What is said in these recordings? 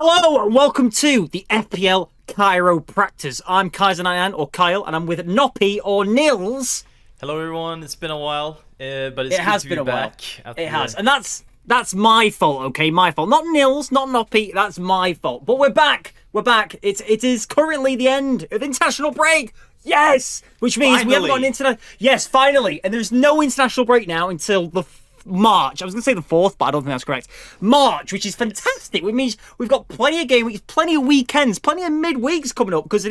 Hello and welcome to the FPL Chiropractors. I'm Kaiser99 or Kyle, and I'm with Noppy or Nils. Hello everyone, it's been a while, but it's It has good been to a be while. back. It has, and that's my fault. Okay, my fault. Not Nils, not Noppy. That's my fault. But we're back. We're back. It is currently the end of international break. Yes, which means we haven't got an international. Yes, finally, and there's no international break now until the March. I was going to say the 4th, but I don't think that's correct. March, which is fantastic. Which means we've got plenty of game weeks, plenty of weekends, plenty of midweeks coming up, because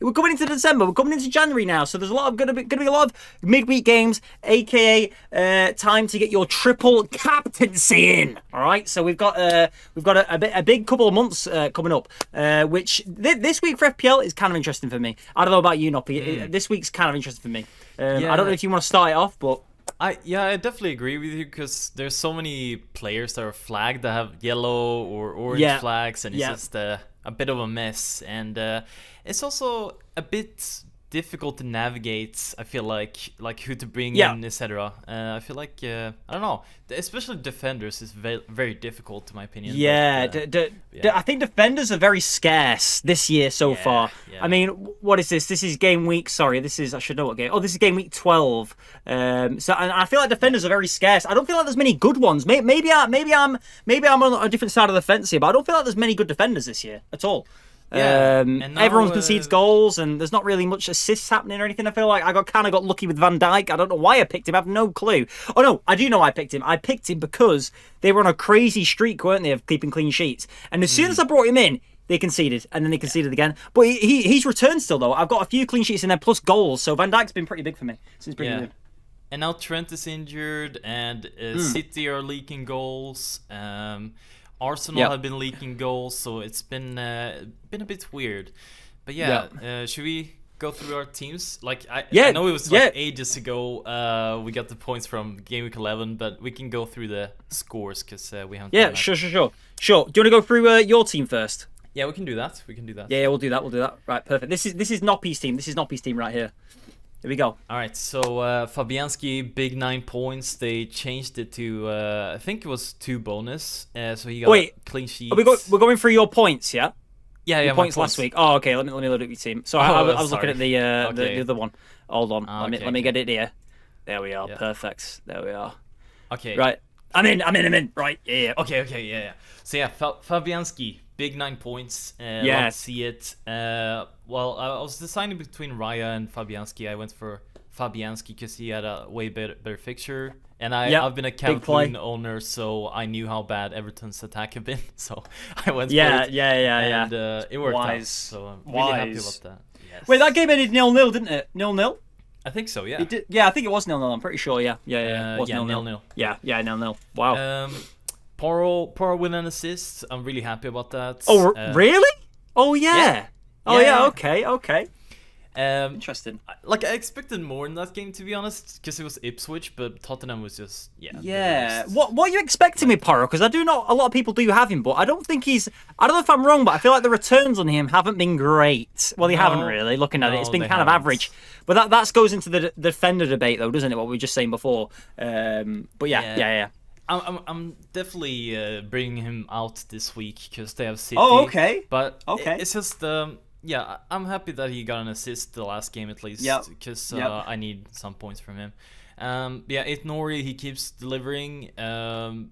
we're coming into December, we're coming into January now, so there's going to be a lot of midweek games, aka time to get your triple captaincy in. All right, so we've got a big couple of months coming up, which this week for FPL is kind of interesting for me. I don't know about you, Noppy. This week's kind of interesting for me. I don't know if you want to start it off, but. I definitely agree with you, because there's so many players that are flagged that have yellow or orange flags, and it's just a bit of a mess, and it's also a bit difficult to navigate. I feel like who to bring in, etc. I feel like I don't know, especially defenders is very difficult, in my opinion. Yeah, I think defenders are very scarce this year so far. Yeah. I mean, what is this? This is game week. Sorry, I should know what game. Oh, this is game week 12. And I feel like defenders are very scarce. I don't feel like there's many good ones. Maybe I'm on a different side of the fence here, but I don't feel like there's many good defenders this year at all. And now, everyone concedes goals, and there's not really much assists happening or anything. I feel like I got lucky with Van Dijk. I don't know why I picked him. I have no clue. Oh no, I do know why I picked him. I picked him because they were on a crazy streak, weren't they, of keeping clean sheets? And as soon as I brought him in, they conceded, and then they conceded again. But he's returned still though. I've got a few clean sheets in there plus goals, so Van Dijk's been pretty big for me. So he's pretty good. And now Trent is injured, and City are leaking goals. Arsenal have been leaking goals, so it's been a bit weird. But should we go through our teams? I know it was ages ago. We got the points from game week 11, but we can go through the scores, because we haven't. Yeah, sure. Do you want to go through your team first? Yeah, we can do that. Yeah, we'll do that. Right, perfect. This is Noppy's team. This is Noppy's team right here. Here we go. All right, so Fabianski, big 9 points. They changed it to, I think it was 2 bonus. So he got clean sheets. We're going through your points, yeah? Yeah, your points last week. Oh, okay. Let me look at your team. So I was looking at the other one. Hold on. Let me get it here. There we are. Yeah. Perfect. There we are. Okay. Right. I'm in. Right. Yeah. Okay. Yeah. So Fabianski, big 9 points. Yes. See it. Well, I was deciding between Raya and Fabianski. I went for Fabianski because he had a way better fixture. And I've been a Calhoun owner, so I knew how bad Everton's attack had been. So I went for it. Yeah. And it worked out. So I'm really happy about that. Yes. Wait, that game ended 0-0, didn't it? 0-0? I think so, yeah. It did, yeah, I think it was 0-0. I'm pretty sure, yeah. It was 0-0. Yeah, 0-0. Wow. Poro win an assist. I'm really happy about that. Oh, really? Oh, yeah. Okay. Interesting. I expected more in that game, to be honest, because it was Ipswich, but Tottenham was just What are you expecting with Poro? Because I do know a lot of people do have him, but I don't think I don't know if I'm wrong, but I feel like the returns on him haven't been great. Well, they haven't really. Looking at it, it's been kind of average. But that goes into the defender debate, though, doesn't it? What we were just saying before. But yeah. I'm definitely bringing him out this week because they have City. Oh, okay. But it's just I'm happy that he got an assist the last game at least, because I need some points from him. Nori, he keeps delivering.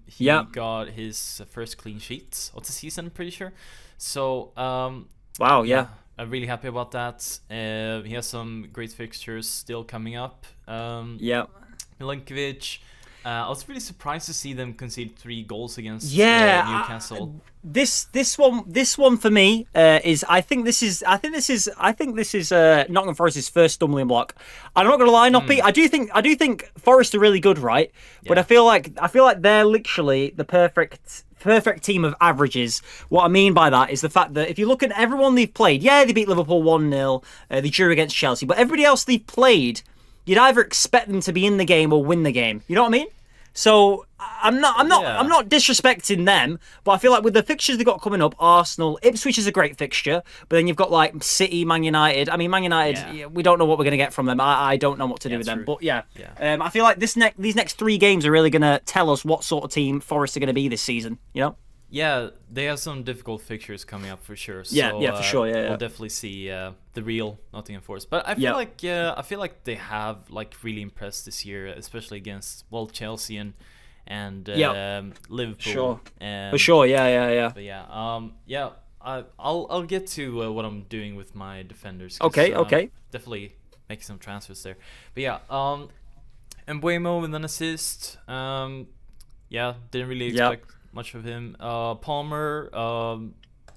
He got his first clean sheet of the season, pretty sure. So wow, yeah. I'm really happy about that. He has some great fixtures still coming up. Milinkovic. I was really surprised to see them concede 3 goals against Newcastle. This one for me is I think this is Nottingham Forest's first stumbling block. I'm not gonna lie, Noppy. I do think Forest are really good, right? Yeah. But I feel like they're literally the perfect team of averages. What I mean by that is the fact that if you look at everyone they've played, they beat Liverpool 1-0, they drew against Chelsea, but everybody else they've played, you'd either expect them to be in the game or win the game. You know what I mean? So I'm not disrespecting them, but I feel like with the fixtures they've got coming up, Arsenal, Ipswich is a great fixture, but then you've got like City, Man United. I mean, Man United, we don't know what we're going to get from them. I don't know what to do with them, but I feel like these next 3 games are really going to tell us what sort of team Forest are going to be this season. You know? Yeah, they have some difficult fixtures coming up for sure. So, yeah, for sure. Yeah, we'll definitely see the real Nottingham Forest. But I feel like they have like really impressed this year, especially against Chelsea and Liverpool. Sure. For For sure. Yeah. But I'll get to what I'm doing with my defenders. Okay. Definitely making some transfers there. But Mbuemo with an assist. Didn't really expect much of him. Palmer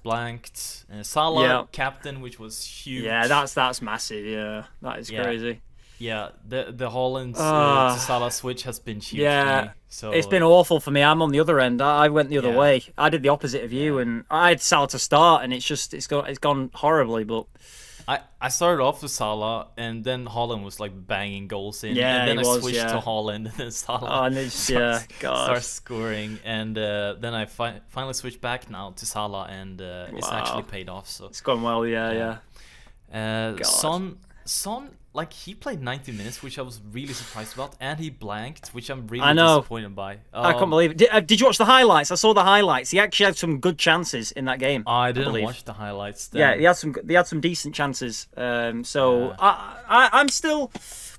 blanked. Salah captain, which was huge. Yeah, that's massive. Yeah, that is crazy. Yeah, the Haaland to Salah switch has been huge for me. So it's been awful for me. I'm on the other end. I went the other way. I did the opposite of you, and I had Salah to start, and it's gone horribly. But I started off with Salah, and then Haaland was like banging goals in, yeah, and then I switched to Haaland, and then Salah starts scoring, and then I finally switched back now to Salah, and it's actually paid off. So it's gone well. Yeah. Son, like he played 90 minutes, which I was really surprised about, and he blanked, which I'm really disappointed by. I can't believe it. Did you watch the highlights? I saw the highlights. He actually had some good chances in that game. I didn't watch the highlights. Then. Yeah, he had some decent chances. I'm still.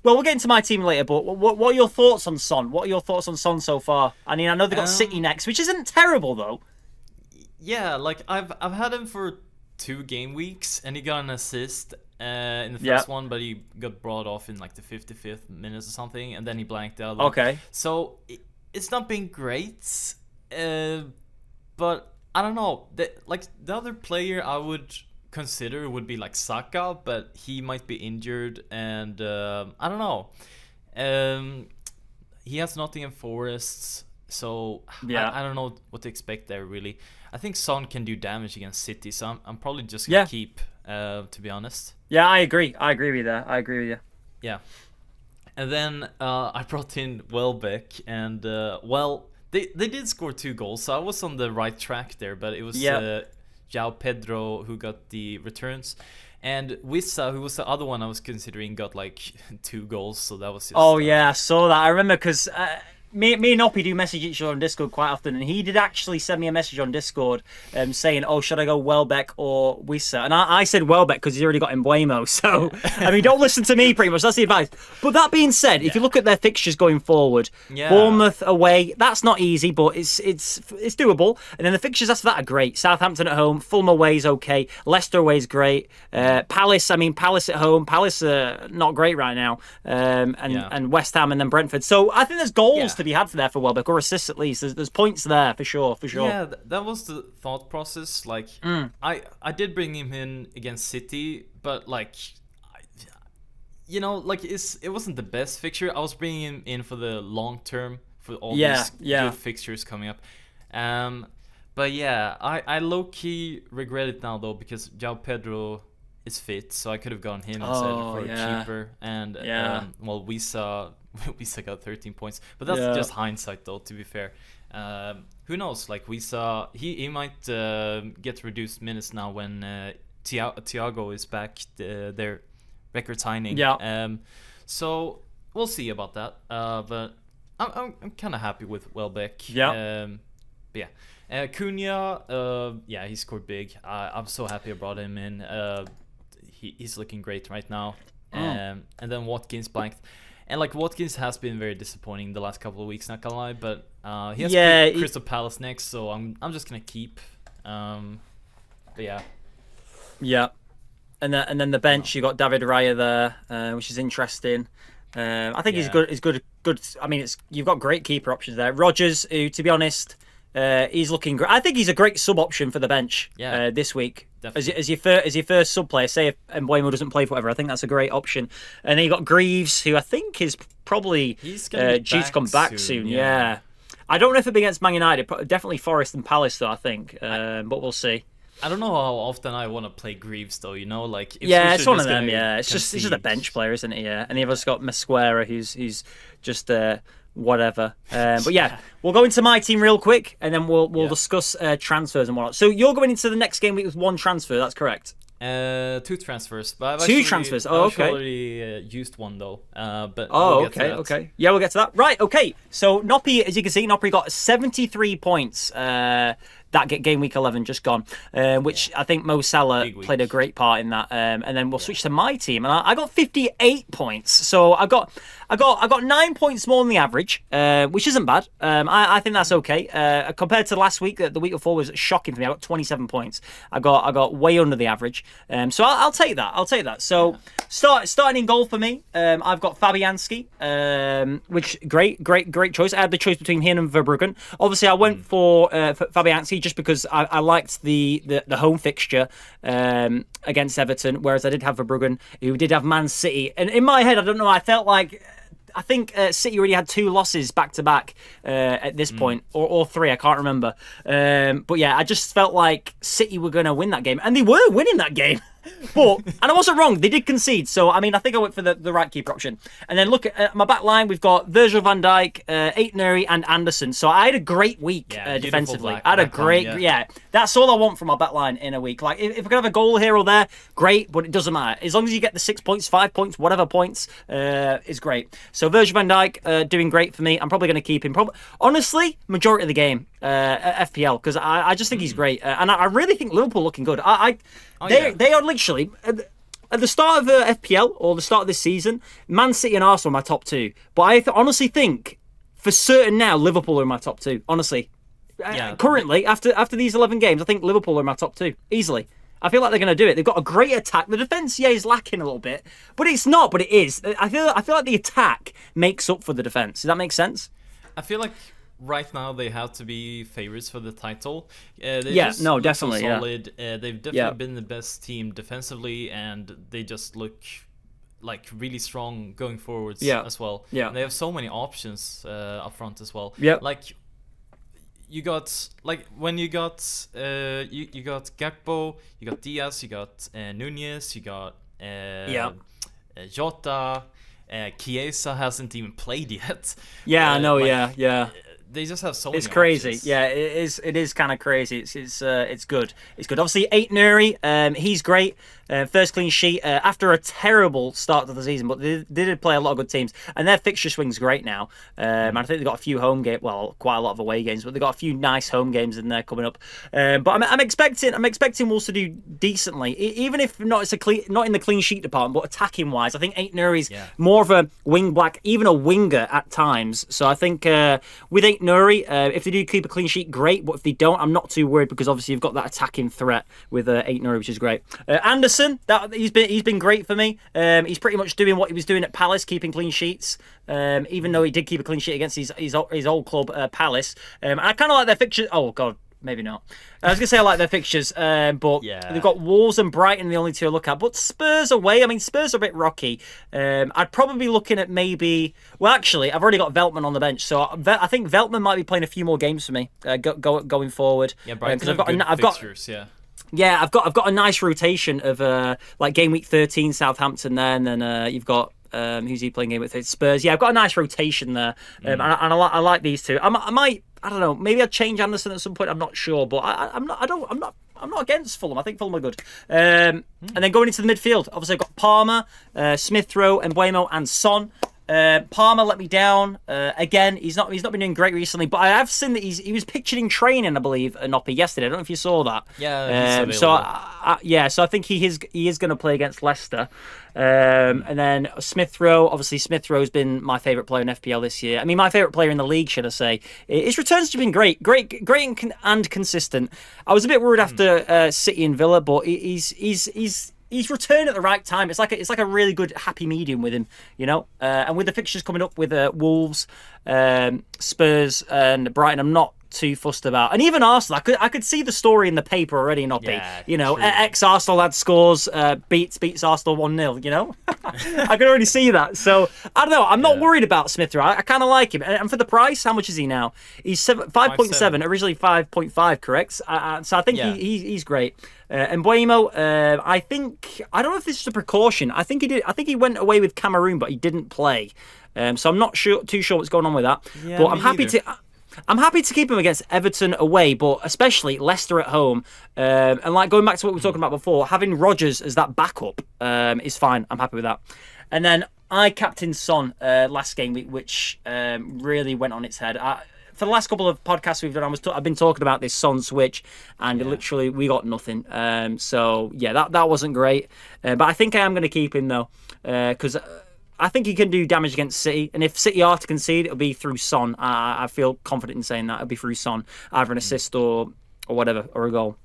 Well, we'll get into my team later, but what are your thoughts on Son? What are your thoughts on Son so far? I mean, I know they've got City next, which isn't terrible though. Yeah, like I've had him for 2 game weeks, and he got an assist in the first one, but he got brought off in like the 55th minute or something, and then he blanked out. Okay. So it's not been great, but I don't know. The other player I would consider would be like Saka, but he might be injured, and I don't know. He has Nottingham Forest, so I don't know what to expect there really. I think Son can do damage against City, so I'm probably just gonna keep. To be honest. Yeah, I agree. I agree with you. Yeah. And then I brought in Welbeck, and they did score 2 goals, so I was on the right track there, but it was João Pedro who got the returns. And Wissa, who was the other one I was considering, got like 2 goals, so that was just... I saw that. I remember because... Me and Oppie do message each other on Discord quite often, and he did actually send me a message on Discord saying, should I go Welbeck or Wissa? And I said Welbeck because he's already got Mbuemo. So, I mean, don't listen to me pretty much. That's the advice. But that being said, if you look at their fixtures going forward, Bournemouth away, that's not easy, but it's doable. And then the fixtures after that are great. Southampton at home, Fulham away is okay. Leicester away is great. Palace at home. Palace are not great right now. And West Ham and then Brentford. So I think there's goals to be had for Welbeck, or assists at least. There's points there for sure. Yeah, that was the thought process. Like, I did bring him in against City, but like, it wasn't the best fixture. I was bringing him in for the long term for all these good fixtures coming up. But yeah, I low key regret it now though, because João Pedro is fit, so I could have gone him instead for cheaper. And Wissa got 13 points, but that's just hindsight though, to be fair. Who knows, like Wissa, he might get reduced minutes now when Thiago is back, their record signing. So we'll see about that, but I'm kind of happy with Welbeck. Cunha, he scored big. I'm so happy I brought him in. He's looking great right now. And then Watkins blanked. And like Watkins has been very disappointing the last couple of weeks, not gonna lie, but he has Crystal Palace next, so I'm just gonna keep. And then the bench, you got David Raya there, which is interesting. I think he's good. He's good. I mean, you've got great keeper options there. Rodgers, who, to be honest, he's looking great. I think he's a great sub option for the bench this week. As your first sub player, say if Mbuemo doesn't play for whatever, I think that's a great option. And then you got Greaves, who I think is probably due to come back soon. Yeah. I don't know if it'll be against Man United. Definitely Forest and Palace, though, I think. But we'll see. I don't know how often I want to play Greaves, though. Like it's one of them. It's just a bench player, isn't it? Yeah. And the other's got Mosquera, who's just whatever. But we'll go into my team real quick, and then we'll discuss transfers and whatnot. So you're going into the next game week with 1 transfer. That's correct. 2 transfers. But I've transfers. I've already used 1 though. But okay. Yeah, we'll get to that. Right. Okay. So Noppy, as you can see, Noppy got 73 points that game week 11 just gone, which I think Mo Salah played a great part in that. And then we'll switch to my team, and I got 58 points. So I got 9 points more than the average, which isn't bad. I think that's okay. Compared to last week, the week before was shocking for me. I got 27 points. I got way under the average. So I'll take that. I'll take that. So starting in goal for me, I've got Fabianski, which great choice. I had the choice between him and Verbruggen. Obviously, I went for Fabianski just because I liked the home fixture against Everton, whereas I did have Verbruggen, who did have Man City. And in my head, I don't know, I felt like, I think City already had 2 losses back to back at this point, or 3, I can't remember. But yeah, I just felt like City were going to win that game, and they were winning that game. And I wasn't wrong, they did concede. So, I mean, I think I went for the right keeper option. And then look at my back line, we've got Virgil van Dijk, Aitnuri, and Anderson. So I had a great week defensively. I had a great, that's all I want from my back line in a week. Like, if I could have a goal here or there, great, but it doesn't matter. As long as you get the 6 points, 5 points, whatever points, is great. So Virgil van Dijk doing great for me. I'm probably going to keep him. Honestly, majority of the game at FPL, because I just think he's great. And I really think Liverpool looking good. They are literally at the start of FPL or the start of this season, Man City and Arsenal are my top 2. But I honestly think for certain now Liverpool are my top 2. Honestly, currently after these 11 games, I think Liverpool are my top 2 easily. I feel like they're going to do it. They've got a great attack. The defense, is lacking a little bit, but it's not. But it is. I feel like the attack makes up for the defense. Does that make sense? I feel like right now they have to be favorites for the title. Definitely. Solid. They've definitely been the best team defensively, and they just look like really strong going forwards as well. Yeah, and they have so many options up front as well. Yeah, like you got you got Gakpo, you got Diaz, you got Nunez, you got Jota. Chiesa hasn't even played yet. Yeah, I know. They just have so many. It's crazy. Options. Yeah, it is kind of crazy. It's good. It's good. Obviously, Aitnuri, he's great. First clean sheet after a terrible start to the season, but they did play a lot of good teams, and their fixture swing's great now. And I think they've got a few home games, well, quite a lot of away games, but they've got a few nice home games in there coming up. But I'm expecting Wolves to do decently, even if not in the clean sheet department, but attacking wise, I think Aitnuri's more of a wing back, even a winger at times. So I think with Aitnuri, if they do keep a clean sheet, great. But if they don't, I'm not too worried, because obviously you've got that attacking threat with Aitnuri, which is great. Anderson. He's been great for me. He's pretty much doing what he was doing at Palace, keeping clean sheets. Even though he did keep a clean sheet against his old club, Palace. I kind of like their fixtures. Oh God, maybe not. I was gonna say I like their fixtures, but they've got Wolves and Brighton, the only 2 to look at. But Spurs away. I mean, Spurs are a bit rocky. I'd probably be looking at maybe. Well, actually, I've already got Veltman on the bench, so I think Veltman might be playing a few more games for me going forward. Yeah, Brighton have good fixtures. Yeah, I've got a nice rotation of like game week 13 Southampton there, and then you've got who's he playing game with? Spurs. Yeah, I've got a nice rotation there, and I like these 2. I might, I don't know, maybe I'll change Anderson at some point. I'm not sure, but I'm not against Fulham. I think Fulham are good. And then going into the midfield, obviously I've got Palmer, Smith Rowe, Mbeumo, and Son. Palmer let me down again. He's not been doing great recently, but I have seen that he was pictured in training, I believe, at Noppy yesterday. I don't know if you saw that. Yeah. So I think he is going to play against Leicester. And then Smith Rowe. Obviously, Smith Rowe's been my favourite player in FPL this year. I mean, my favourite player in the league, should I say? His returns have been great and consistent. I was a bit worried after City and Villa, but he's returned at the right time. It's like a really good happy medium with him, And with the fixtures coming up with Wolves, Spurs, and Brighton, I'm not too fussed about. And even Arsenal, I could see the story in the paper already, Noppy. Ex-Arsenal lad scores, beats Arsenal 1-0, I can already see that. So, I don't know. I'm not worried about Smith Rowe. I kind of like him. And for the price, how much is he now? He's 5.7, originally 5.5, correct? So I think he's great. And Mbeumo, I don't know if this is a precaution. I think he went away with Cameroon, but he didn't play. So I'm not too sure what's going on with that. Yeah, but I'm happy to keep him against Everton away, but especially Leicester at home. And like going back to what we were talking about before, having Rodgers as that backup is fine. I'm happy with that. And then I captained Son last game week, which really went on its head. for the last couple of podcasts we've done, I've been talking about this Son switch, and literally we got nothing. So yeah, that wasn't great. But I think I am going to keep him though, because I think he can do damage against City, and if City are to concede, it'll be through Son. I feel confident in saying that it'll be through Son, either an assist or whatever, or a goal.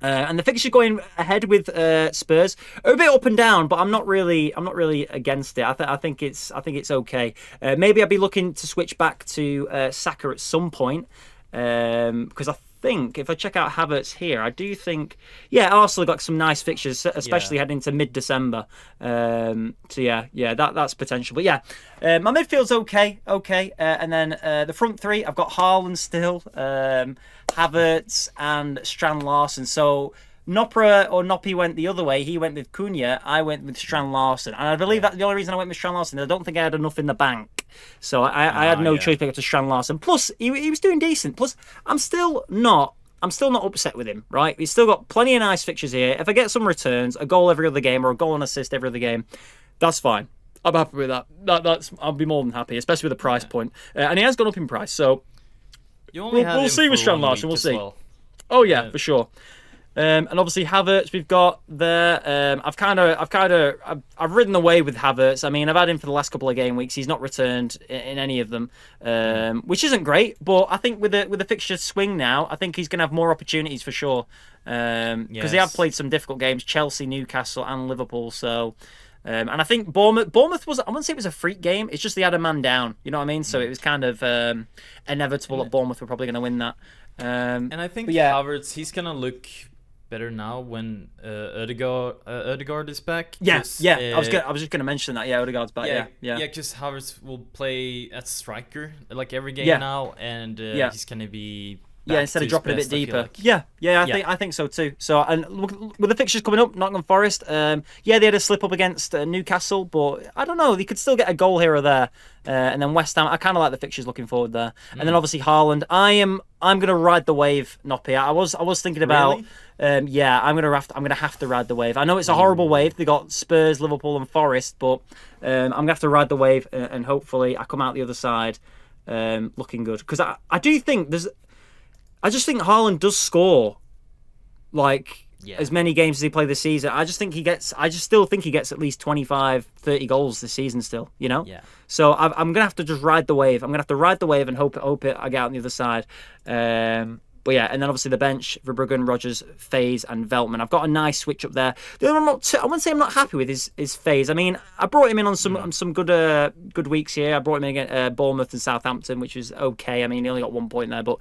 And the fixture going ahead with Spurs are a bit up and down, but I'm not really against it. I think it's okay. Maybe I'd be looking to switch back to Saka at some point, because I think if I check out Havertz here, I do think Arsenal got some nice fixtures, especially heading into mid-December. So that's potential. But my midfield's okay. And then the front three, I've got Haaland still, Havertz and Strand Larsen. So Noppy went the other way. He went with Cunha. I went with Strand Larsen. And I believe that the only reason I went with Strand Larsen is I don't think I had enough in the bank. So I had no choice but to go to Strand Larsen. Plus, he was doing decent. Plus, I'm still not upset with him, right? He's still got plenty of nice fixtures here. If I get some returns, a goal every other game or a goal and assist every other game, that's fine. I'm happy with that. I'll be more than happy, especially with the price point. And he has gone up in price, so we'll see with Strand Larsen. We'll see. Well. Oh yeah, for sure. And obviously Havertz we've got there. I've ridden the wave with Havertz. I mean, I've had him for the last couple of game weeks. He's not returned in any of them, which isn't great. But I think with the fixture swing now, I think he's going to have more opportunities for sure. Because they have played some difficult games: Chelsea, Newcastle, and Liverpool. So. And I think Bournemouth was, I wouldn't say it was a freak game. It's just they had a man down. You know what I mean? So it was kind of inevitable that Bournemouth were probably going to win that. And I think Havertz, he's going to look better now when Ødegaard is back. I was just going to mention that. Yeah, Ødegaard's back. Yeah. Because Havertz will play at striker like every game now, and he's going to be. Instead of dropping a bit deeper. I think so too. So, and with the fixtures coming up, Nottingham Forest, they had a slip up against Newcastle, but I don't know, they could still get a goal here or there. And then West Ham, I kind of like the fixtures looking forward there. And then obviously Haaland, I'm going to ride the wave, Noppy. I was thinking about, I'm going to have to ride the wave. I know it's a horrible wave. They got Spurs, Liverpool, and Forest, but I'm going to have to ride the wave, and hopefully I come out the other side looking good, because I do think I just think Haaland does score as many games as he played this season. I just still think he gets at least 25, 30 goals this season still, you know? Yeah. So I'm going to have to just ride the wave. I'm going to have to ride the wave and hope I get out on the other side. But and then obviously the bench, Verbruggen, Rodgers, Faze, and Veltman. I've got a nice switch up there. The one I wouldn't say I'm not happy with is Faze. I mean, I brought him in on some good weeks here. I brought him in against Bournemouth and Southampton, which was okay. I mean, he only got 1 point there, but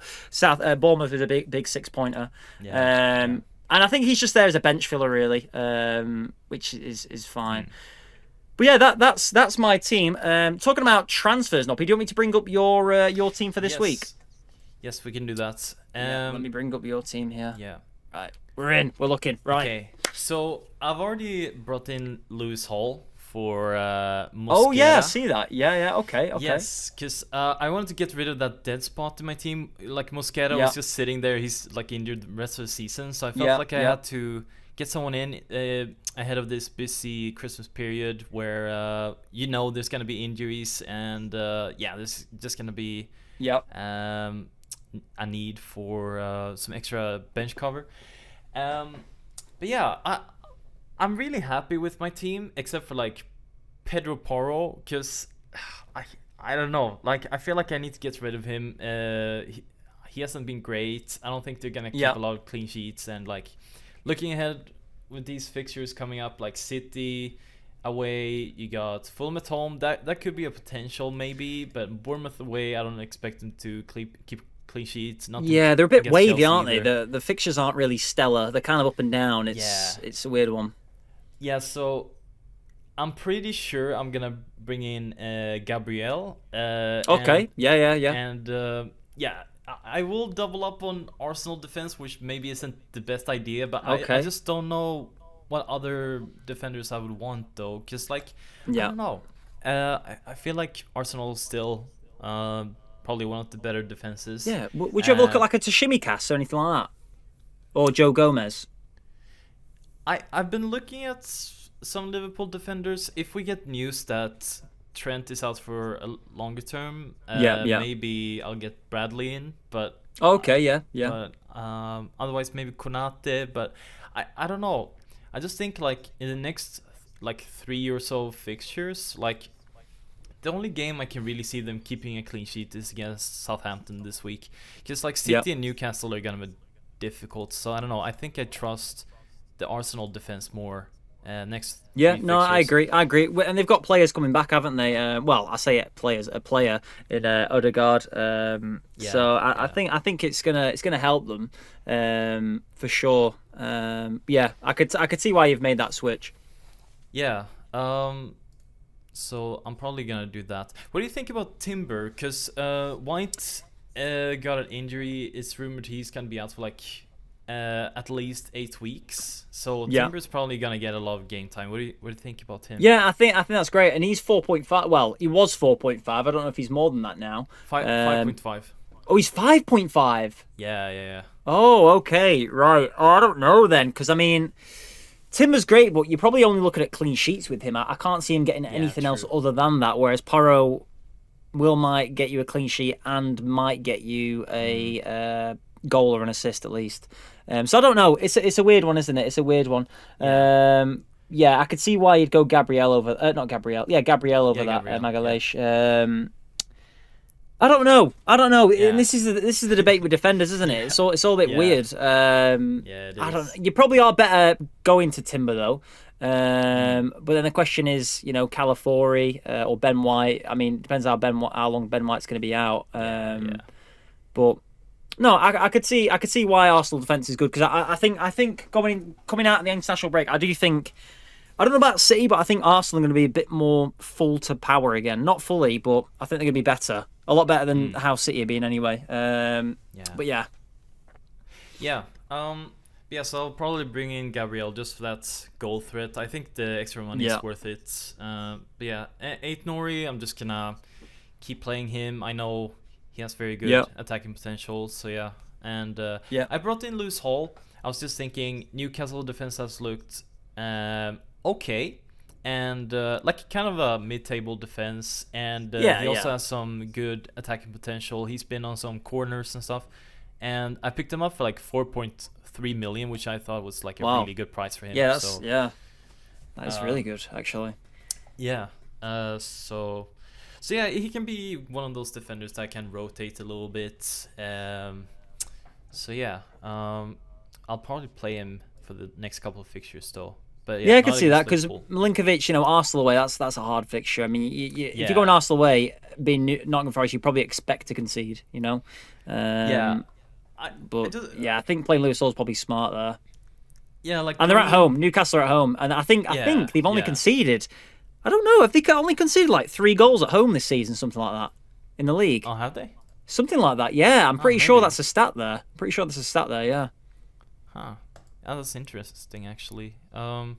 Bournemouth is a big 6-pointer. And I think he's just there as a bench filler, really, which is fine. But that's my team. Talking about transfers, Noppy, do you want me to bring up your team for this week? Yes, we can do that. Let me bring up your team here. Yeah. Right. We're in. We're looking. Right. Okay. So I've already brought in Lewis Hall for Mosquera. Oh, yeah. I see that. Yeah. Okay. Yes, because I wanted to get rid of that dead spot in my team. Like, Mosquera was just sitting there. He's, injured the rest of the season. So I felt like I had to get someone in ahead of this busy Christmas period where, there's going to be injuries. And, there's just going to be... a need for some extra bench cover. I'm really happy with my team, except for Pedro Porro, because I don't know, I feel like I need to get rid of him. He hasn't been great. I don't think they're gonna keep a lot of clean sheets, and looking ahead with these fixtures coming up, City away, you got Fulham at home. That could be a potential maybe, but Bournemouth away, I don't expect them to keep clean sheets. They're a bit wavy, aren't they? The fixtures aren't really stellar. They're kind of up and down. It's a weird one. Yeah, so I'm pretty sure I'm gonna bring in Gabriel. Okay. And I will double up on Arsenal defense, which maybe isn't the best idea, but I just don't know what other defenders I would want though, because I don't know. I feel like Arsenal is still probably one of the better defenses. Yeah. Would you ever look at a Tsimikas or anything like that? Or Joe Gomez? I've been looking at some Liverpool defenders. If we get news that Trent is out for a longer term, Yeah. maybe I'll get Bradley in, but Okay. Yeah. but otherwise maybe Konate. But I don't know. I just think like in the next like 3 or so fixtures, like the only game I can really see them keeping a clean sheet is against Southampton this week, because like City and Newcastle are gonna be difficult. So I don't know. I think I trust the Arsenal defense more. Next. Yeah, no, I agree. And they've got players coming back, haven't they? Well, I say players, a player in Odegaard. So I think it's gonna help them for sure. Yeah, I could see why you've made that switch. Yeah. So I'm probably gonna do that. What do you think about Timber? Because White got an injury. It's rumored he's gonna be out for like at least 8 weeks. So Timber's probably gonna get a lot of game time. What do you think about him? Yeah, I think that's great. And he's 4.5. Well, he was 4.5. I don't know if he's more than that now. 5.5. Oh, he's 5.5. Yeah. Oh, okay, right. Oh, I don't know then, because I mean, Timber's great, but you're probably only looking at clean sheets with him. I can't see him getting anything else other than that. Whereas Porro might get you a clean sheet and might get you a goal or an assist at least. So I don't know. It's a weird one, isn't it? It's a weird one. Yeah, I could see why you'd go Gabriel over. Not Gabriel. Yeah, Gabriel over that Magalhaes. Yeah. I don't know. Yeah. And this is the debate with defenders, isn't it? It's all a bit weird. It is. I don't. You probably are better going to Timber though. But then the question is, Calafiori or Ben White. I mean, it depends how long Ben White's going to be out. But no, I could see why Arsenal defense is good, because I think coming out of the international break, I do think. I don't know about City, but I think Arsenal are going to be a bit more full to power again. Not fully, but I think they're going to be better. A lot better than how City are being anyway. But yeah. Yeah. So I'll probably bring in Gabriel just for that goal threat. I think the extra money is worth it. But yeah, 8 Nori, I'm just going to keep playing him. I know he has very good attacking potential. So yeah. And I brought in Lewis Hall. I was just thinking Newcastle defense has looked okay, and like kind of a mid-table defense, and he also has some good attacking potential. He's been on some corners and stuff, and I picked him up for like 4.3 million, which I thought was like a really good price for him. That is really good actually. So yeah, he can be one of those defenders that can rotate a little bit. I'll probably play him for the next couple of fixtures though. But I can see that, because Milinkovic, Arsenal away, that's a hard fixture. I mean, if you're going Arsenal away, being Nottingham Forest, you probably expect to concede, I think playing Lewis Hall is probably smart there. Yeah, and they're at home. Newcastle are at home, and I think they've only conceded. I don't know if they only conceded like 3 goals at home this season, something like that, in the league. Oh, have they? Something like that. Yeah, I'm pretty sure that's a stat there. Yeah. Huh. Oh, that's interesting, actually. I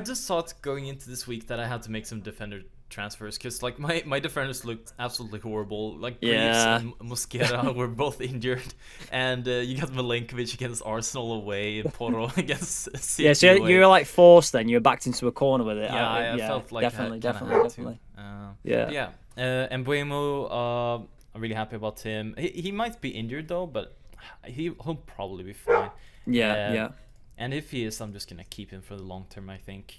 just thought going into this week that I had to make some defender transfers, because like my defenders looked absolutely horrible. Like Greaves and Mosquera were both injured, and you got Milinkovic against Arsenal away and Porro against City. Yeah, so you were like forced then. You were backed into a corner with it. I felt like definitely. And Buemo, I'm really happy about him. He might be injured though, but he'll probably be fine. And if he is, I'm just gonna keep him for the long term, I think.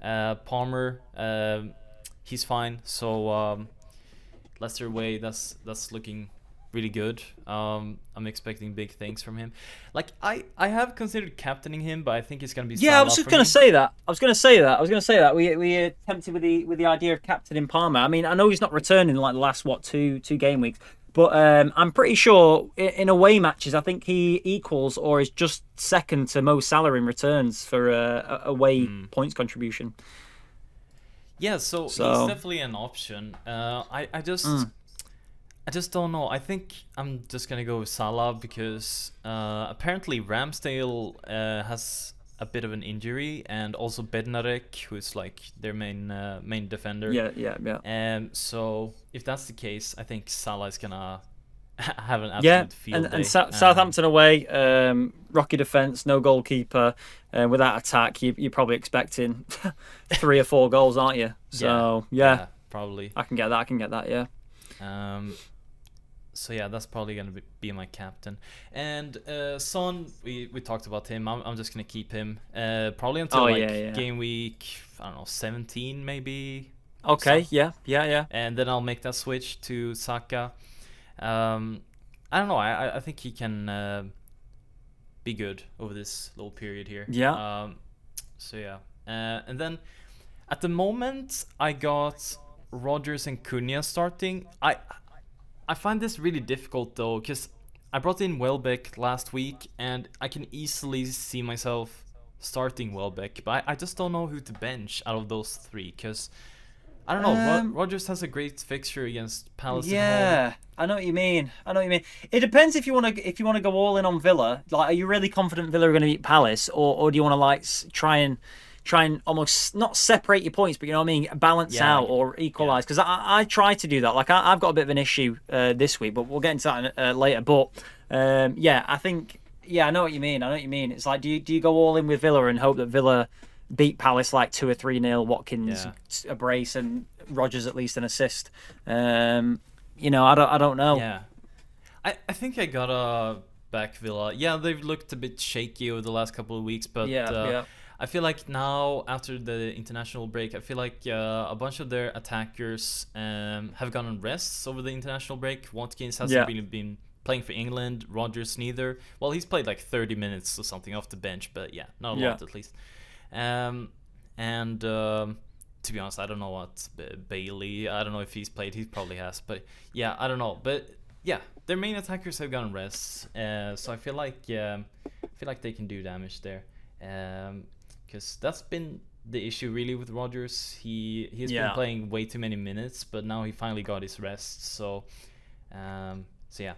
Palmer, he's fine. So Leicester away, that's looking really good. I'm expecting big things from him. Like I have considered captaining him, but I think it's gonna be I was just gonna say that. We tempted with the idea of captaining Palmer. I mean, I know he's not returning like the last two game weeks. But I'm pretty sure in away matches, I think he equals or is just second to Mo Salah in returns for away points contribution. Yeah, so he's definitely an option. I just don't know. I think I'm just gonna go with Salah, because apparently Ramsdale has a bit of an injury, and also Bednarek, who's like their main defender. Yeah. So if that's the case, I think Salah is gonna have an absolute field day. And Southampton away, rocky defence, no goalkeeper, without attack, you're probably expecting 3 or 4 goals, aren't you? So yeah, probably. I can get that. Yeah. So yeah, that's probably gonna be my captain. And Son, we talked about him. I'm just gonna keep him probably until game week, I don't know, 17 maybe. Okay. So, yeah. And then I'll make that switch to Saka. I don't know. I think he can be good over this little period here. Yeah. So yeah. And then at the moment I got Rodgers and Cunha starting. I find this really difficult though, because I brought in Welbeck last week and I can easily see myself starting Welbeck, but I just don't know who to bench out of those 3, because I don't know. Rodgers has a great fixture against Palace. Yeah, I know what you mean. It depends if you want to go all in on Villa. Like, are you really confident Villa are going to beat Palace, or do you want to like try and almost not separate your points, but you know what I mean, balance out or equalise? Because I try to do that. Like I've got a bit of an issue this week, but we'll get into that later. But I think I know what you mean. It's like, do you go all in with Villa and hope that Villa beat Palace like 2 or 3-0, Watkins a brace and Rodgers at least an assist? I don't know. Yeah, I think I gotta back Villa. Yeah, they've looked a bit shaky over the last couple of weeks, but I feel like now after the international break, I feel like a bunch of their attackers have gone on rests over the international break. Watkins hasn't really been playing for England. Rodgers neither. Well, he's played like 30 minutes or something off the bench, but not a lot at least. To be honest, I don't know what Bailey. I don't know if he's played. He probably has, but I don't know. But their main attackers have gone rests, so I feel like they can do damage there. Because that's been the issue really with Rodgers. He's been playing way too many minutes, but now he finally got his rest. So, I think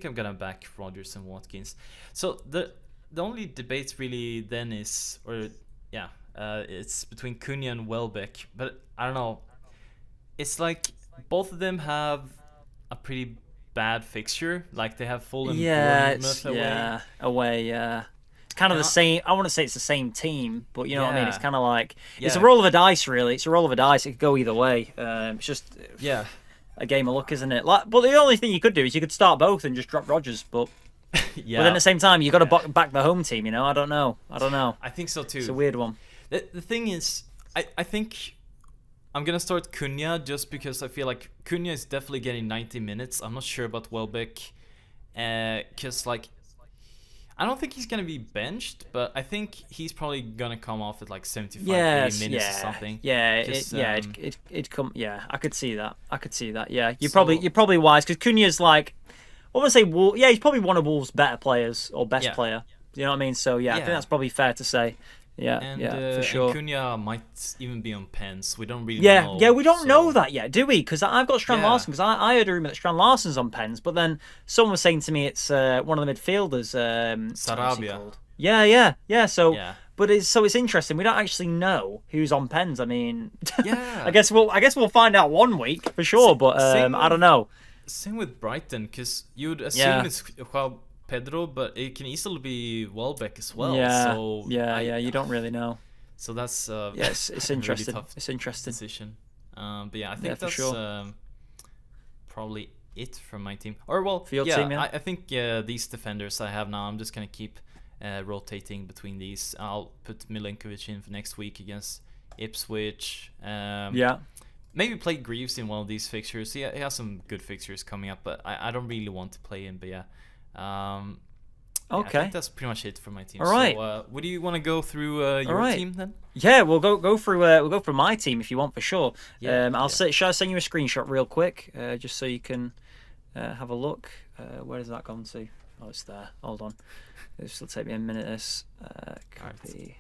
I'm gonna back Rodgers and Watkins. So the only debate really then is, it's between Cunha and Welbeck. But I don't know. It's like both of them have a pretty bad fixture. Like they have Fulham, Bournemouth away. It's kind of the same. I want to say it's the same team, but you know what I mean. It's kind of like it's a roll of a dice, really. It's a roll of a dice. It could go either way. It's just a game of luck, isn't it? But the only thing you could do is you could start both and just drop Rodgers. But but then at the same time, you got to back the home team. I don't know. I think so too. It's a weird one. The thing is, I think I'm gonna start Cunha just because I feel like Cunha is definitely getting 90 minutes. I'm not sure about Welbeck, because I don't think he's gonna be benched, but I think he's probably gonna come off at like 75 80 minutes or something. It'd come. Yeah, I could see that. Yeah, you're probably wise, because Cunha's like, I want to say, he's probably one of Wolves' better players or best player. You know what I mean? So I think that's probably fair to say. For sure. And Cunha might even be on pens. We don't really know. Yeah, we don't know that yet, do we? Because I've got Strand Larsen, because I heard a rumour that Strand Larsen's on pens, but then someone was saying to me it's one of the midfielders. Sarabia. Yeah. So, but it's interesting. We don't actually know who's on pens. I mean, I guess we'll find out one week for sure. But I don't know. Same with Brighton, because you'd assume it's João Pedro, but it can easily be Welbeck as well. You don't really know. So that's it's interesting. Really it's interesting decision. But I think that's sure. Probably it from my team. Or for your team, I think these defenders I have now, I'm just gonna keep rotating between these. I'll put Milinkovic in for next week against Ipswich. Maybe play Greaves in one of these fixtures. He has some good fixtures coming up, but I don't really want to play him. But okay, I think that's pretty much it for my team. All right. So, would you want to go through your team then? Yeah, we'll go through. We'll go through my team if you want, for sure. Shall I send you a screenshot real quick, just so you can have a look? Where has that gone to? Oh, it's there. Hold on. This will take me a minute. This copy. Right.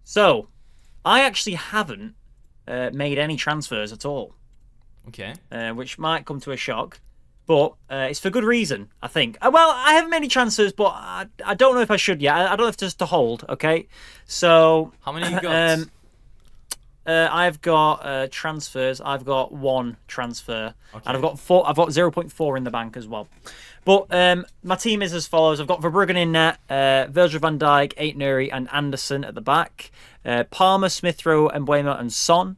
So, I actually haven't made any transfers at all. Okay. Which might come to a shock, but it's for good reason, I think. Well, I haven't made any transfers, but I don't know if I should yet. I don't know if just to hold. Okay. So how many you got? I've got transfers. I've got 1 transfer, Okay. and I've got 4. I've got 0.4 in the bank as well. But my team is as follows. I've got Verbruggen in net, Virgil van Dijk, Aït-Nouri, and Anderson at the back. Palmer, Smith Rowe, Mbeumo, and Son.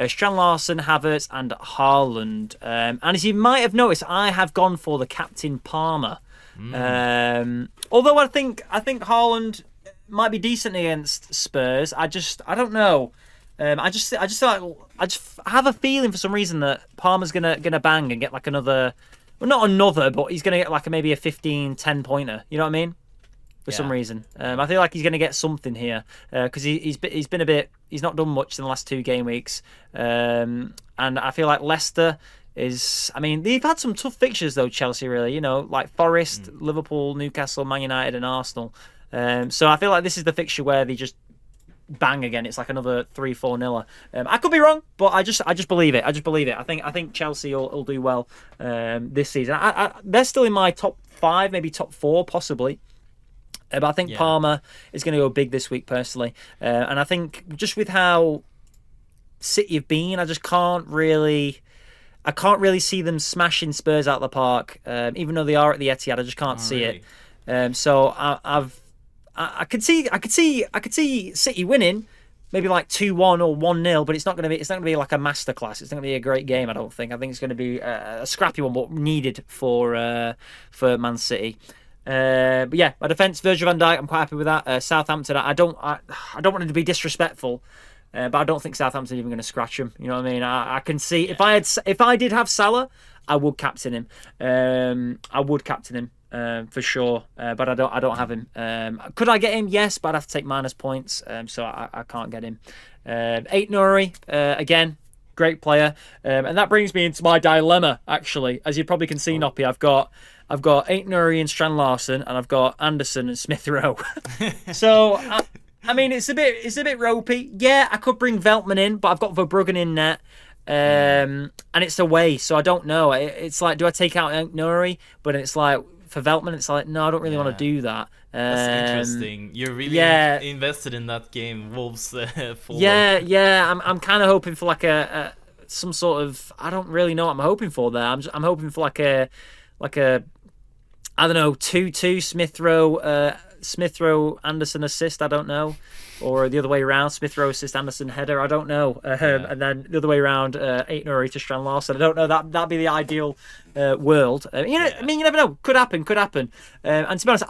Strand Larsen, Havertz, and Haaland. And as you might have noticed, I have gone for the captain Palmer. Although I think Haaland might be decent against Spurs. I don't know. I just have a feeling for some reason that Palmer's gonna bang and get like another. Well, not another, but he's going to get like maybe a 15-10 pointer. You know what I mean? For some reason. I feel like he's going to get something here because he's been a bit... He's not done much in the last 2 game weeks. And I feel like Leicester is... I mean, they've had some tough fixtures though, Chelsea, really. You know, like Forest, Liverpool, Newcastle, Man United and Arsenal. So I feel like this is the fixture where they just bang again. It's like another 3-4-0. I could be wrong, but I just believe it. I think Chelsea will do well this season. They're still in my top 5, maybe top 4 possibly. But I think Palmer is going to go big this week personally. And I think just with how City have been, I can't really see them smashing Spurs out of the park. Even though they are at the Etihad, I just can't see it. So I could see City winning, maybe like 2-1 or 1-0, but it's not going to be like a masterclass. It's not going to be a great game. I don't think. I think it's going to be a scrappy one, but needed for Man City. But yeah, my defence, Virgil van Dijk, I'm quite happy with that. Southampton, I don't want it to be disrespectful, but I don't think Southampton are even going to scratch him. You know what I mean? I can see if I did have Salah, I would captain him. For sure, but I don't have him. Could I get him? Yes, but I'd have to take minus points, so I can't get him. Aït-Nouri, again, great player, and that brings me into my dilemma. Actually, as you probably can see, Noppy, I've got Aït-Nouri and Strand Larsen, and I've got Anderson and Smith Rowe. So I mean, it's a bit ropey. Yeah, I could bring Veltman in, but I've got Verbruggen in net. And it's away, so I don't know. It's like, do I take out Aït-Nouri? But it's like, for Veltman, it's like, no, I don't really want to do that. That's interesting. You're really invested in that game, Wolves. Fulham. Yeah. I'm kind of hoping for like some sort of. I don't really know what I'm hoping for there. I'm hoping for like a I don't know, 2-2 Smith Rowe Anderson assist. I don't know. Or the other way around, Smith Rowe assist, Anderson header. I don't know. And then the other way around, Aït-Nouri to Strand Larsen. I don't know. That'd be the ideal world. I mean, you never know. Could happen. And to be honest,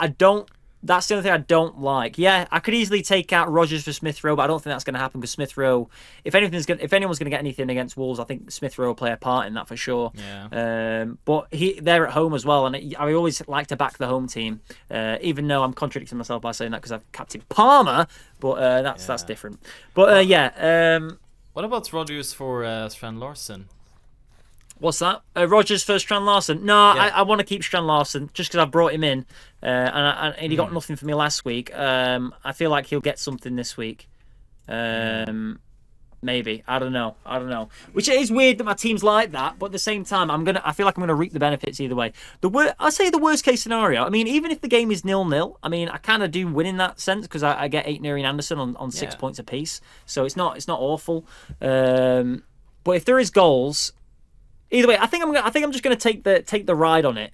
that's the only thing I don't like. Yeah, I could easily take out Rodgers for Smith Rowe, but I don't think that's going to happen because Smith Rowe, if anyone's going to get anything against Wolves, I think Smith Rowe will play a part in that for sure. Yeah. But they're at home as well, and I always like to back the home team, even though I'm contradicting myself by saying that because I've captained Palmer, but that's different. But what about Rodgers for Strand Larsen? What's that? Rodgers for Strand Larsen? No, I want to keep Strand Larsen just because I brought him in, and he got nothing for me last week. I feel like he'll get something this week. Maybe. I don't know. Which is weird that my team's like that, but at the same time, I feel like I'm gonna reap the benefits either way. I say the worst case scenario. I mean, even if the game is 0-0, I mean, I kind of do win in that sense because I get Aït-Nouri and Anderson on 6 points apiece, so it's not awful. But if there is goals. Either way, I think I'm just going to take the ride on it,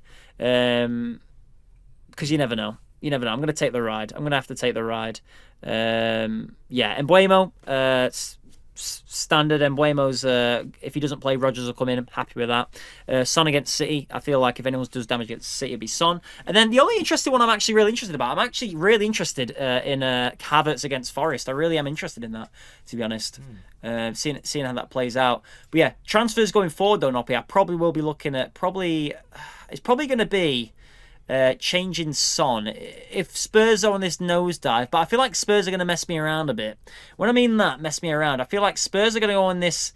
because you never know. I'm going to take the ride. I'm going to have to take the ride. Mbeumo, standard. Mbeumo's if he doesn't play, Rodgers will come in. I'm happy with that. Son against City. I feel like if anyone does damage against City, it'll be Son. And then the only interesting one I'm actually really interested about. I'm actually really interested in Havertz against Forest. I really am interested in that, to be honest. Seeing how that plays out. But yeah, transfers going forward though, Noppy, I probably will be looking at it's probably going to be changing Son if Spurs are on this nosedive, but I feel like Spurs are going to mess me around a bit. When I mean that, mess me around, I feel like Spurs are going to go on this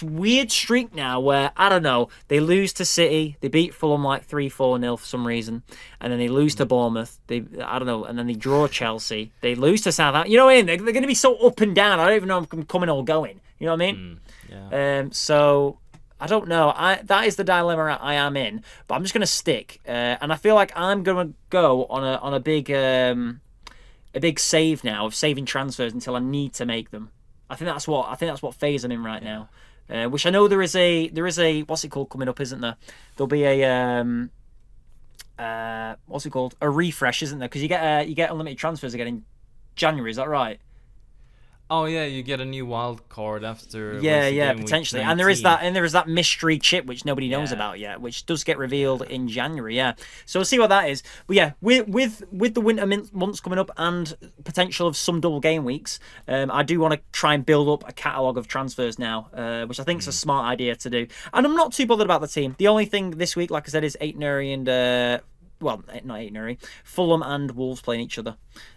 weird streak now where, I don't know, they lose to City, they beat Fulham like 3-4-0 for some reason, and then they lose to Bournemouth, and then they draw Chelsea, they lose to Southampton. You know what I mean? They're going to be so up and down, I don't even know if I'm coming or going. You know what I mean? So I don't know. That is the dilemma I am in, but I'm just going to stick. And I feel like I'm going to go on a big save now of saving transfers until I need to make them. I think that's what phase I'm in right now. Which I know there is a what's it called coming up, isn't there? There'll be a what's it called? A refresh, isn't there? Because you get unlimited transfers again in January. Is that right? Oh yeah, you get a new wild card after. Yeah, potentially. And there is that mystery chip which nobody knows about yet, which does get revealed in January. Yeah, so we'll see what that is. But yeah, with the winter months coming up and potential of some double game weeks, I do want to try and build up a catalogue of transfers now, which I think is a smart idea to do. And I'm not too bothered about the team. The only thing this week, like I said, is Aitnuri and well, not Aitnuri, Fulham and Wolves playing each other.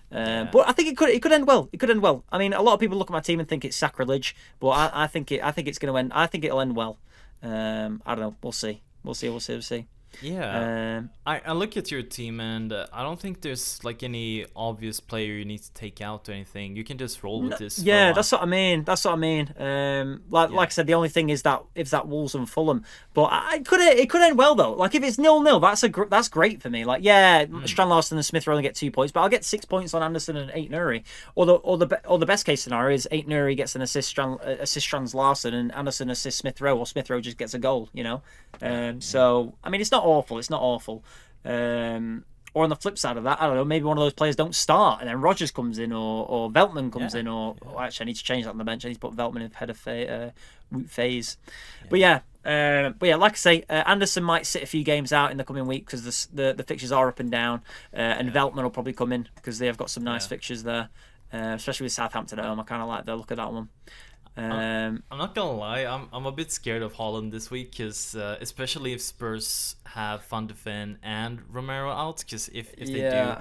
But I think it could end well. It could end well. I mean, a lot of people look at my team and think it's sacrilege, but I think it's going to end. I think it'll end well. I don't know. We'll see. We'll see. Yeah, I look at your team and I don't think there's like any obvious player you need to take out or anything. You can just roll with this. Yeah, that's what I mean. Like I said, the only thing is that it's that Wolves and Fulham. But it could end well though. Like if it's 0-0, that's great for me. Like Strand Larson and Smith Rowe only get 2 points, but I'll get 6 points on Anderson and Aitnuri. Or the best case scenario is Aitnuri gets an assist Strand Larson and Anderson assists Smith Rowe, or Smith Rowe just gets a goal. So I mean, it's not awful. It's not awful. Or on the flip side of that, I don't know, maybe one of those players don't start and then Rodgers comes in or Veltman comes in or actually I need to change that on the bench. I need to put Veltman in head of root phase. But yeah, like I say, Anderson might sit a few games out in the coming week because the fixtures are up and down, and Veltman will probably come in because they have got some nice fixtures there, especially with Southampton at home. I kind of like the look of that one. I'm not gonna lie, I'm a bit scared of Haaland this week because especially if Spurs have Van de Ven and Romero out, because if they do,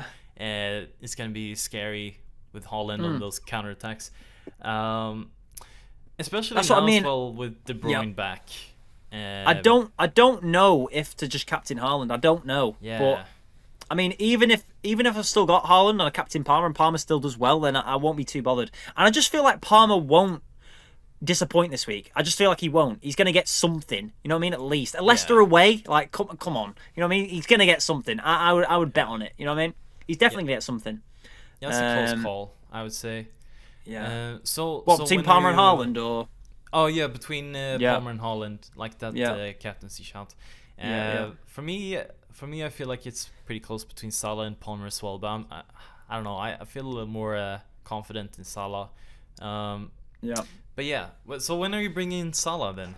it's gonna be scary with Haaland on those counterattacks. Especially That's now what I mean. as well with De Bruyne back. I don't know if to just captain Haaland. I don't know. Yeah. But I mean, even if I've still got Haaland and I captain Palmer and Palmer still does well, then I won't be too bothered. And I just feel like Palmer won't disappoint this week. I just feel like he won't. He's going to get something. You know what I mean? At least Leicester away. Like, come on. You know what I mean? He's going to get something. I would bet on it. You know what I mean? He's definitely going to get something. Yeah, that's a close call, I would say. Yeah. So between Palmer and Haaland, or? Oh yeah, between Palmer and Haaland, like that captaincy shout. For me, I feel like it's pretty close between Salah and Palmer as well. But I don't know. I feel a little more confident in Salah. But yeah, so when are you bringing in Salah then?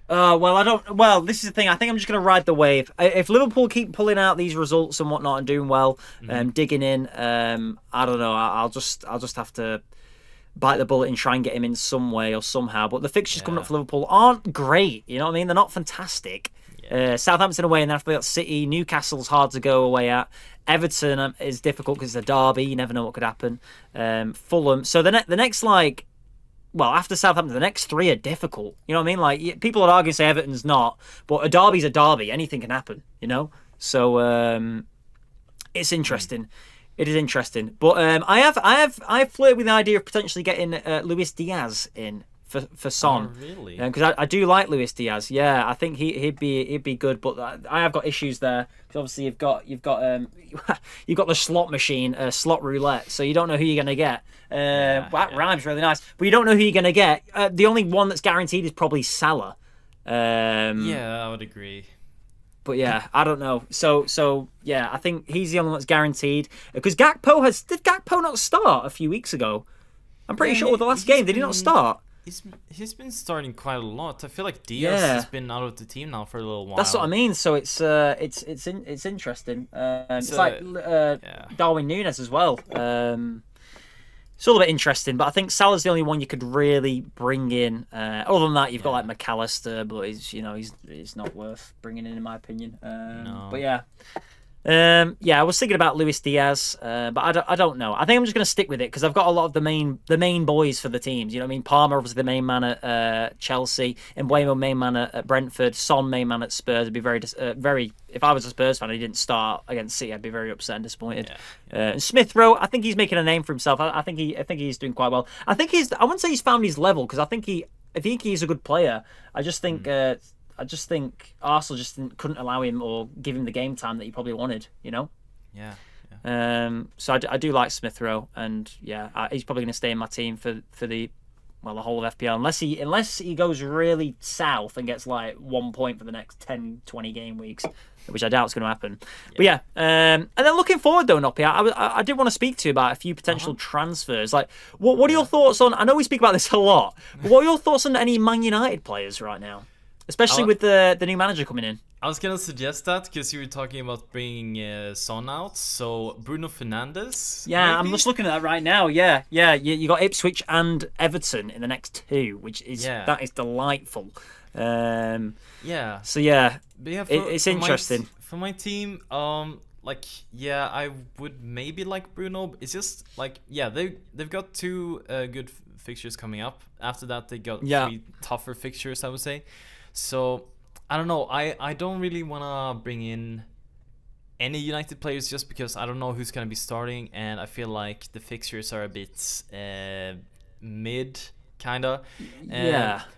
Well, this is the thing. I think I'm just going to ride the wave. If Liverpool keep pulling out these results and whatnot and doing well, digging in, I don't know. I'll just have to bite the bullet and try and get him in some way or somehow. But the fixtures coming up for Liverpool aren't great. You know what I mean? They're not fantastic. Southampton away, and then after that, City. Newcastle's hard to go away at. Everton is difficult because it's a derby. You never know what could happen. Fulham. So the next after Southampton, the next three are difficult. You know what I mean? Like, people would argue say Everton's not, but a derby's a derby. Anything can happen, you know? So it's interesting. It is interesting. But I have flirted with the idea of potentially getting Luis Diaz in for Son. Oh, really? Because I do like Luis Diaz. Yeah, I think he'd be good. But I have got issues there. Because obviously you've got you've got the slot machine, slot roulette. So you don't know who you're gonna get. That rhymes really nice. But you don't know who you're gonna get. The only one that's guaranteed is probably Salah. Yeah, I would agree. But yeah, I don't know. So yeah, I think he's the only one that's guaranteed. Because did Gakpo not start a few weeks ago? I'm pretty sure the last game did he not start? He's been starting quite a lot. I feel like Diaz has been out of the team now for a little while. That's what I mean. So it's interesting. It's like Darwin Núñez as well. It's all a bit interesting, but I think Salah's the only one you could really bring in. Other than that, you've got like McAllister, but he's not worth bringing in my opinion. No. But yeah. I was thinking about Luis Diaz, but I don't know. I think I'm just going to stick with it because I've got a lot of the main boys for the teams. You know what I mean? Palmer obviously the main man at Chelsea, Mbeumo main man at Brentford, Son main man at Spurs. I'd be very. If I was a Spurs fan and he didn't start against City, I'd be very upset and disappointed. And Smith Rowe, I think he's making a name for himself. I think he's doing quite well. I wouldn't say he's found his level because I think he's a good player. I just think Arsenal just couldn't allow him or give him the game time that he probably wanted, you know? Yeah. So I do like Smith Rowe, and he's probably going to stay in my team for the well, the whole of FPL, unless he goes really south and gets like 1 point for the next 10, 20 game weeks, which I doubt is going to happen. But yeah, and then looking forward though, Noppy, I did want to speak to you about a few potential transfers. Like, what are your thoughts on? I know we speak about this a lot, but what are your thoughts on any Man United players right now, especially with the new manager coming in? I was gonna suggest that because you were talking about bringing Son out, so Bruno Fernandes. Yeah, maybe? I'm just looking at that right now. Yeah. You got Ipswich and Everton in the next 2, which is that is delightful. So yeah, but yeah, it's interesting. For my team, I would maybe like Bruno. It's just like they've got 2 good fixtures coming up. After that, they got 3 tougher fixtures, I would say. So I don't know. I don't really want to bring in any United players just because I don't know who's going to be starting, and I feel like the fixtures are a bit mid, kind of.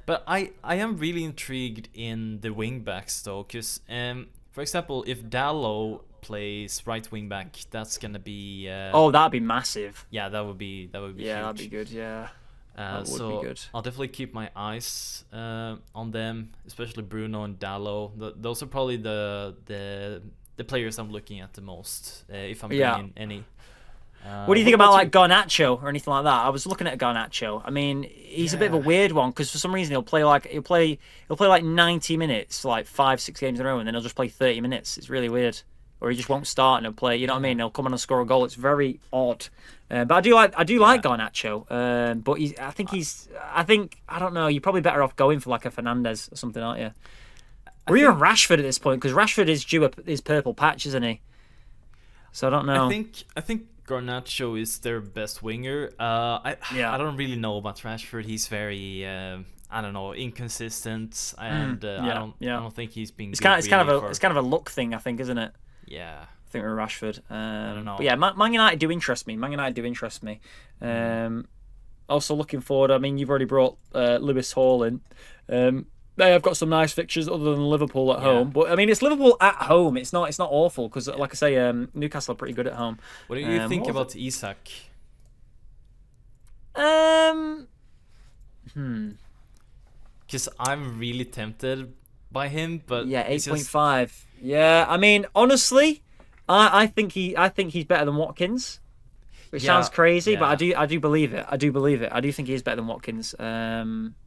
But I am really intrigued in the wing backs, though, because, for example, if Dalot plays right wing back, that's going to be... that'd be massive. Yeah, that would be huge. That'd be good, yeah. That would be good. I'll definitely keep my eyes on them, especially Bruno and Dalot. Those are probably the players I'm looking at the most, if I'm bringing any. What do you think about like Garnacho or anything like that? I was looking at Garnacho. I mean, he's a bit of a weird one because for some reason he'll play like 90 minutes, like 5-6 games in a row, and then he'll just play 30 minutes. It's really weird. Or he just won't start and he'll play. You know what I mean? He'll come on and score a goal. It's very odd. But I do like Garnacho. But I don't know. You're probably better off going for like a Fernandes or something, aren't you? Or even Rashford at this point, because Rashford is due his purple patch, isn't he? So I don't know. I think Garnacho is their best winger. I don't really know about Rashford. He's very inconsistent, and I don't think he's been. It's kind of a luck thing, I think, isn't it? Yeah. I think with Rashford. I don't know. But yeah, Man United do interest me. Also looking forward. I mean, you've already brought Lewis Hall in. They have got some nice fixtures other than Liverpool at home, but I mean it's Liverpool at home. It's not awful because, like I say, Newcastle are pretty good at home. What do you think about Isak? Because I'm really tempted by him, but 8.5. Yeah, I mean honestly, I think he's better than Watkins. Which sounds crazy, but I do believe it. I do think he is better than Watkins.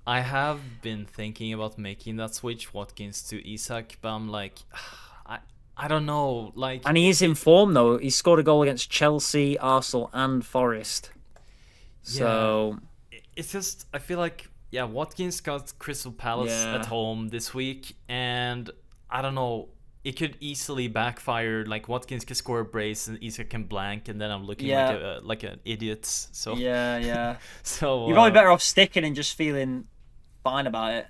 I have been thinking about making that switch, Watkins to Isak, but I'm like, I don't know. Like, and he is in form though. He scored a goal against Chelsea, Arsenal, and Forest. So it's just I feel like Watkins got Crystal Palace at home this week, and I don't know. It could easily backfire. Like Watkins can score a brace and Isak can blank, and then I'm looking like an idiot. So so you're probably better off sticking and just feeling fine about it.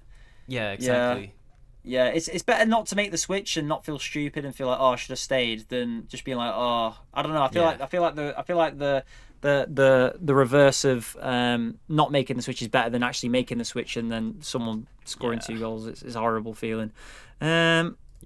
Yeah, exactly. Yeah, it's better not to make the switch and not feel stupid and feel like, oh, I should have stayed, than just being like, oh, I don't know. I feel like the reverse of not making the switch is better than actually making the switch and then someone scoring 2 goals. It's a horrible feeling.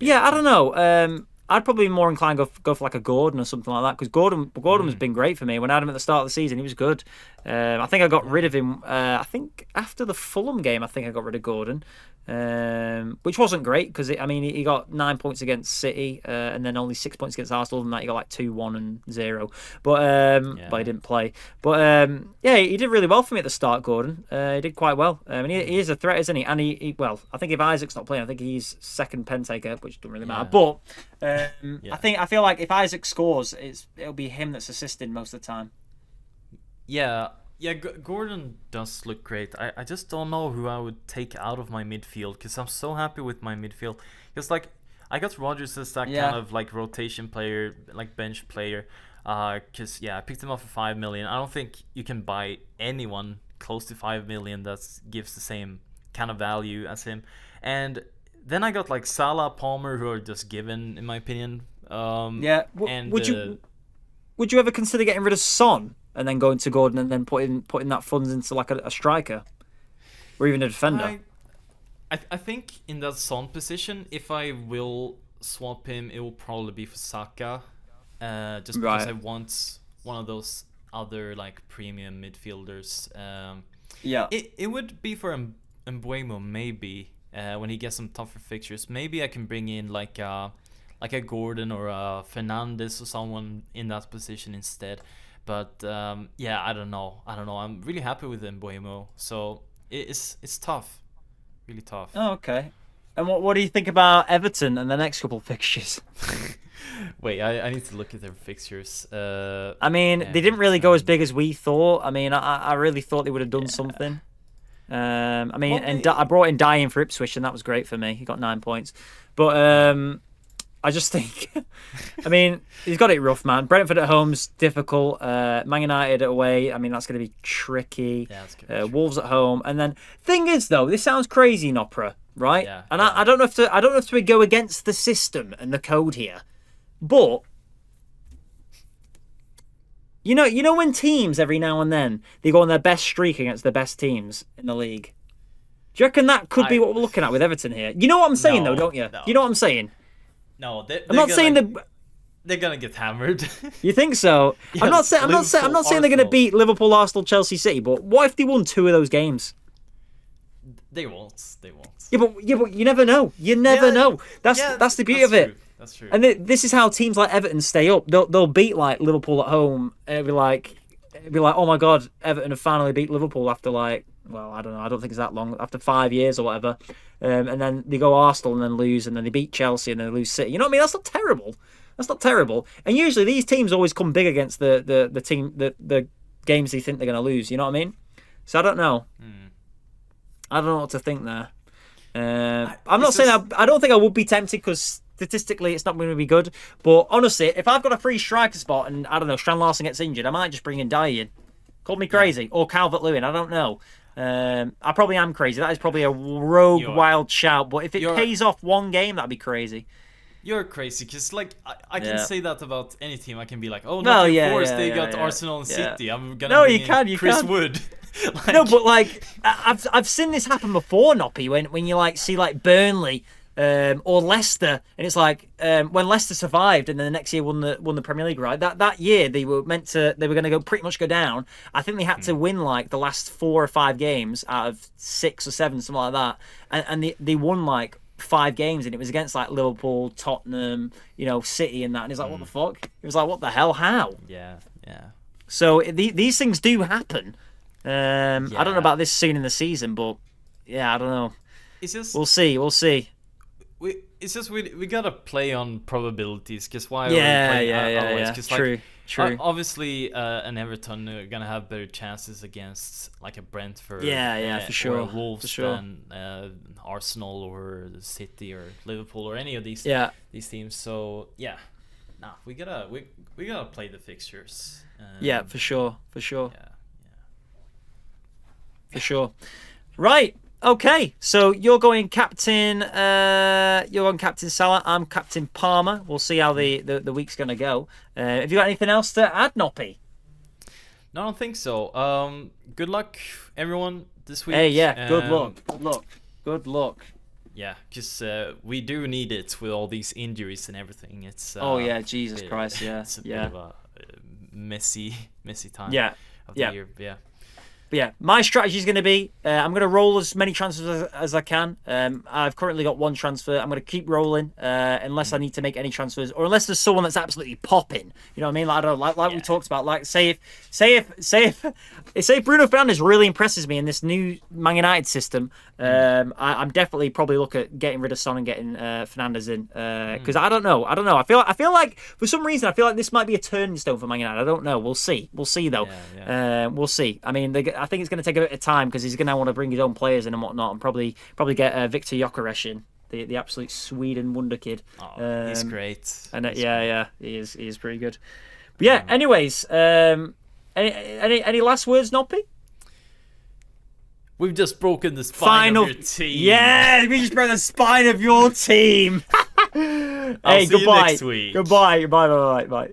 I don't know. I'd probably be more inclined to go for like a Gordon or something like that, because Gordon has been great for me. When I had him at the start of the season, he was good. I think I got rid of him. I think after the Fulham game, I think I got rid of Gordon, which wasn't great because he got 9 points against City and then only 6 points against Arsenal. And that he got like 2-1 and 0, but he didn't play. But he did really well for me at the start. Gordon, he did quite well. And he is a threat, isn't he? And he I think if Isaac's not playing, I think he's second pen taker, which doesn't really matter. But I feel like if Isaac scores, it'll be him that's assisting most of the time. Gordon does look great. I just don't know who I would take out of my midfield, because I'm so happy with my midfield. Because like I got Rodgers as that kind of like rotation player, like bench player. Because I picked him up for 5 million. I don't think you can buy anyone close to 5 million that gives the same kind of value as him. And then I got like Salah, Palmer, who are just given, in my opinion. Would you ever consider getting rid of Son and then going to Gordon and then putting that funds into like a striker or even a defender? I think in that Son position, if I will swap him, it will probably be for Saka. Just because I want one of those other like premium midfielders. Yeah. It would be for Mbuemo maybe when he gets some tougher fixtures. Maybe I can bring in like a Gordon or a Fernandes or someone in that position instead. But yeah, I don't know. I'm really happy with Mbuemo. So it's tough, really tough. Oh, okay. And what do you think about Everton and the next couple of fixtures? Wait, I need to look at their fixtures. I mean, they didn't really go as big as we thought. I mean, I really thought they would have done something. I mean, I brought in Dyer for Ipswich, and that was great for me. He got 9 points. But I just think, I mean, he's got it rough, man. Brentford at home's difficult. Man United away, I mean, that's going to be tricky. Yeah, that's gonna be Wolves at home, and then thing is though, this sounds crazy, Nopra, right? Yeah, and I don't know if to go against the system and the code here, but you know when teams every now and then they go on their best streak against the best teams in the league. Do you reckon that could be what we're looking at with Everton here? You know what I'm saying though, don't you? No. You know what I'm saying? No, I'm not saying they're gonna get hammered. You think so? Yeah, I'm not saying they're going to beat Liverpool, Arsenal, Chelsea, City. But what if they won 2 of those games? They won't. Yeah, but you never know. You never know. That's the beauty of it. That's true. And this is how teams like Everton stay up. They'll beat like Liverpool at home, and it'll be like, oh my god, Everton have finally beat Liverpool after like, well, I don't know. I don't think it's that long, after 5 years or whatever. And then they go Arsenal and then lose, and then they beat Chelsea and then they lose City. You know what I mean? That's not terrible. That's not terrible. And usually these teams always come big against the team, the games they think they're going to lose. You know what I mean? So I don't know. I don't know what to think there. I'm not saying I don't think I would be tempted because statistically it's not going to be good. But honestly, if I've got a free striker spot and I don't know, Strand Larson gets injured, I might just bring in Dyer in. Call me crazy, or Calvert-Lewin. I don't know. I probably am crazy. That is probably a rogue, wild shout. But if it pays off one game, that'd be crazy. You're crazy, because like I can say that about any team. I can be like, oh, they got Arsenal and City. I'm gonna bring in Chris Wood. Like... No, but like I've seen this happen before, Noppy. When you like see like Burnley or Leicester, and it's like when Leicester survived and then the next year won the Premier League, right? That year they were going to pretty much go down. I think they had to win like the last 4 or 5 games out of 6 or 7, something like that, and they won like 5 games, and it was against like Liverpool, Tottenham, City, and that. And it's like, what the fuck? It was like, what the hell? How? Yeah. So these things do happen. I don't know about this soon in the season, but yeah, I don't know. It's just we'll see. We gotta play on probabilities, because why? Yeah. True. Obviously, an Everton are gonna have better chances against like a Brentford, for sure, or a Wolves than Arsenal or City or Liverpool or any of these teams. So we gotta play the fixtures. For sure. For sure. Right. Okay, so you're going Captain Salah. I'm Captain Palmer. We'll see how the week's going to go. Have you got anything else to add, Noppy? No, I don't think so. Good luck, everyone, this week. Hey, Good luck. Yeah, because we do need it with all these injuries and everything. It's Jesus Christ, yeah. It's a bit of a messy time of the year. Yeah. But yeah, my strategy is going to be I'm going to roll as many transfers as I can. I've currently got 1 transfer. I'm going to keep rolling unless I need to make any transfers, or unless there's someone that's absolutely popping. You know what I mean? Like, I don't know, like we talked about. Like say if Bruno Fernandes really impresses me in this new Man United system, I'm definitely probably look at getting rid of Son and getting Fernandes in, because I don't know. I feel like for some reason this might be a turning stone for Man United. I don't know. We'll see though. We'll see. I mean, I think it's going to take a bit of time because he's going to want to bring his own players in and whatnot, and probably get Victor Gyökeres in, the absolute Sweden wonder kid. He's great. And he is pretty good. But yeah. Anyways, any last words, Noppy? We've just broken the spine of your team. Yeah, we just broke the spine of your team. I'll see you next week. Goodbye. Bye.